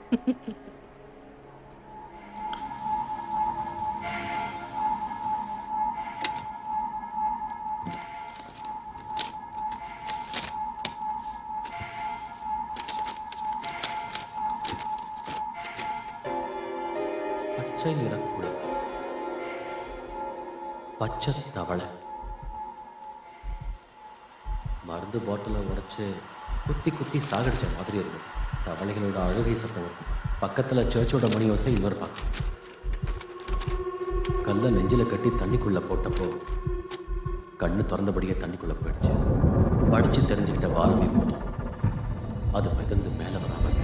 பச்சை நிறக்குளம், பச்சை தவளை. மருந்து பாட்டிலை உடைச்சு குத்தி குத்தி சாகடிச்ச மாதிரி இருந்தது. தவளைகளோட அழுகை சத்தம் பக்கத்தில் சர்ச்சோட மணி யோசை இன்னொரு பக்கம். கல்லை நெஞ்சில் கட்டி தண்ணிக்குள்ளே போட்டப்போ கண்ணு திறந்தபடியே தண்ணிக்குள்ளே போயிடுச்சு. படித்து தெரிஞ்சுக்கிட்ட வாரமே போதும் அது மிதந்து மேலே வராமல்